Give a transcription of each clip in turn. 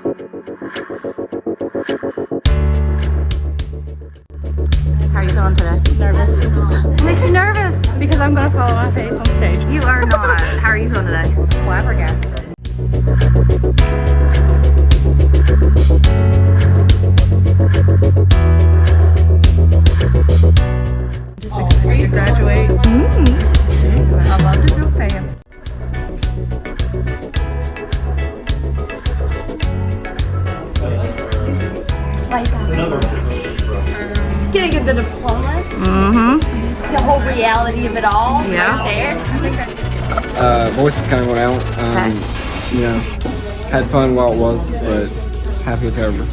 How are you feeling today? Nervous. What makes you nervous? Because I'm going to follow my face on stage. You are not. How are you feeling today? Flabbergasted. Just excited to graduate. I love to do fans. Like getting the diploma. Mm-hmm. It's the whole reality of it all. Yeah. Right there. Voice is kind of went out. You know, had fun while it was, but happy it's over.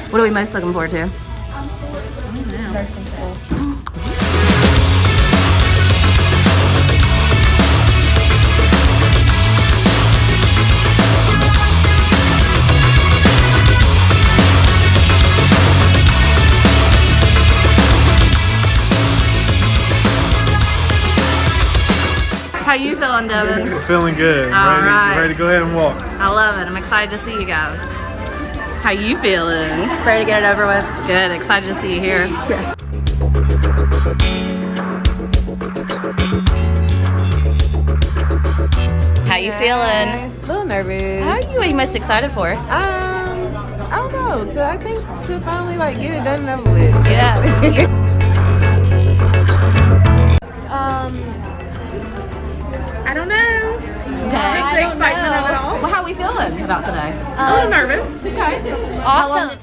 What are we most looking forward to? Nursing school. How you feeling, Devin? Feeling good. All right. Ready to go ahead and walk. I love it. I'm excited to see you guys. How you feeling? Ready to get it over with. Good. Excited to see you here. Yes. How you feeling? A little nervous. How are you most excited for? I don't know. I think to finally like get it done and over with. Yeah. I don't know. Okay. Just the excitement of it all. Well, how are we feeling about today? A little nervous. Okay. Awesome.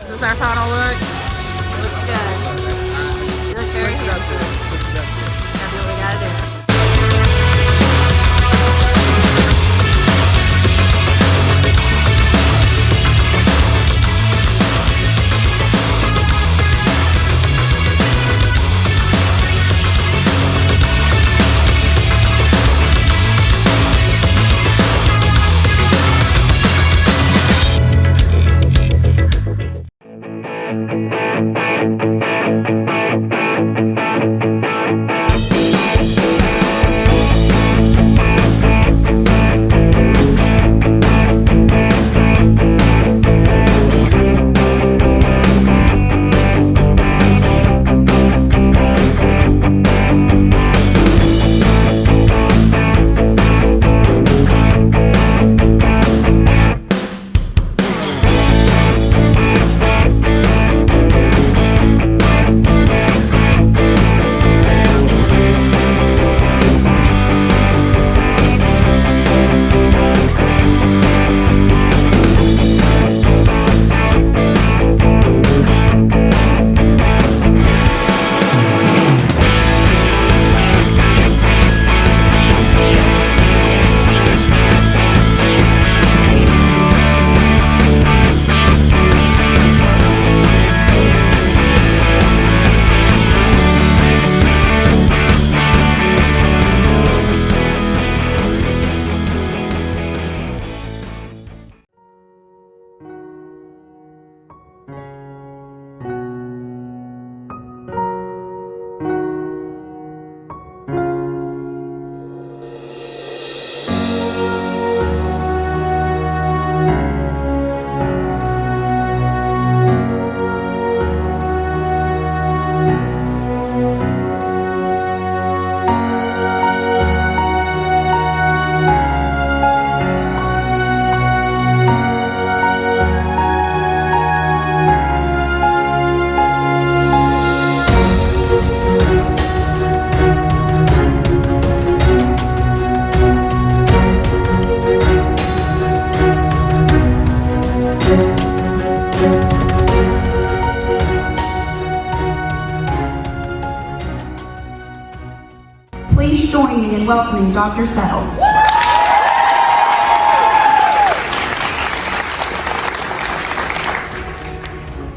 Is this our final look? Looks good. You look very handsome. Gotta do what we gotta do. Please join me in welcoming Dr. Settle.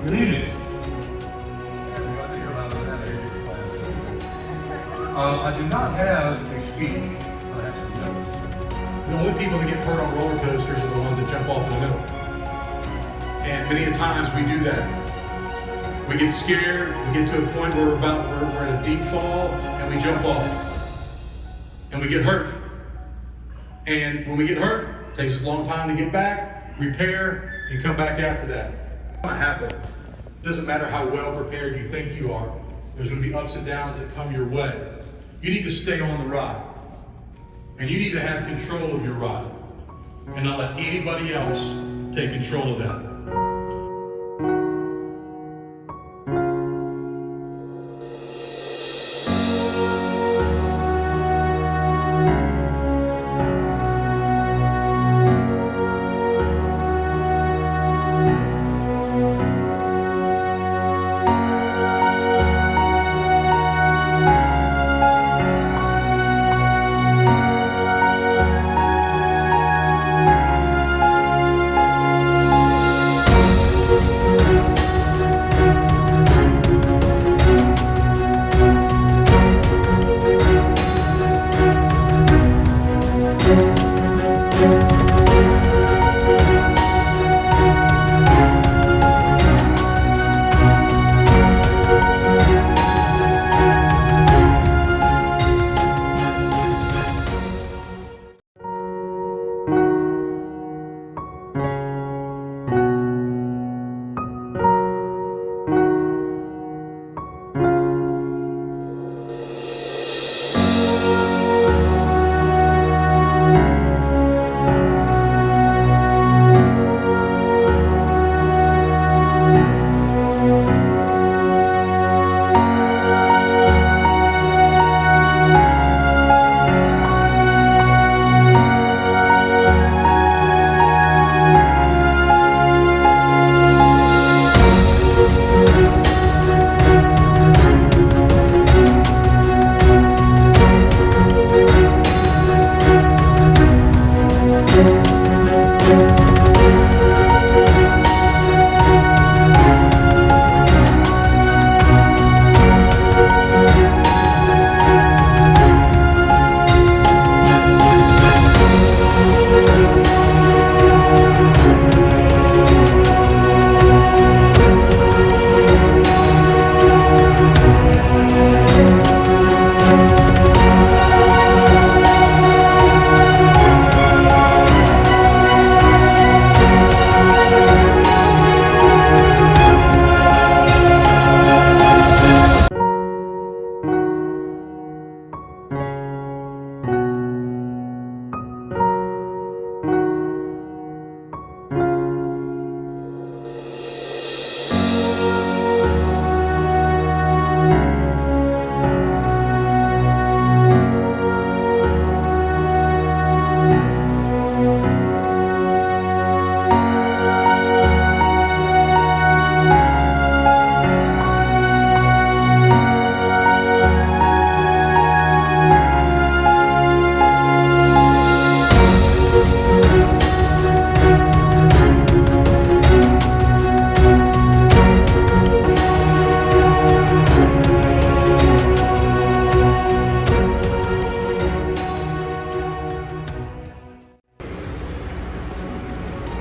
Good evening. I do not have a speech, I have some notes. The only people that get hurt on roller coasters are the ones that jump off in the middle. And many a times we do that. We get scared, we get to a point where we're at a deep fall, and we jump off. And we get hurt. And when we get hurt, it takes us a long time to get back, repair, and come back after that. Half of it. It doesn't matter how well prepared you think you are. There's going to be ups and downs that come your way. You need to stay on the ride. And you need to have control of your ride. And not let anybody else take control of that.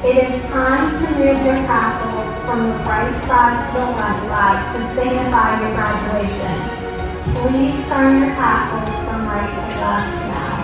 It is time to move your tassels from the right side to the left side to signify your graduation. Please turn your tassels from right to left now.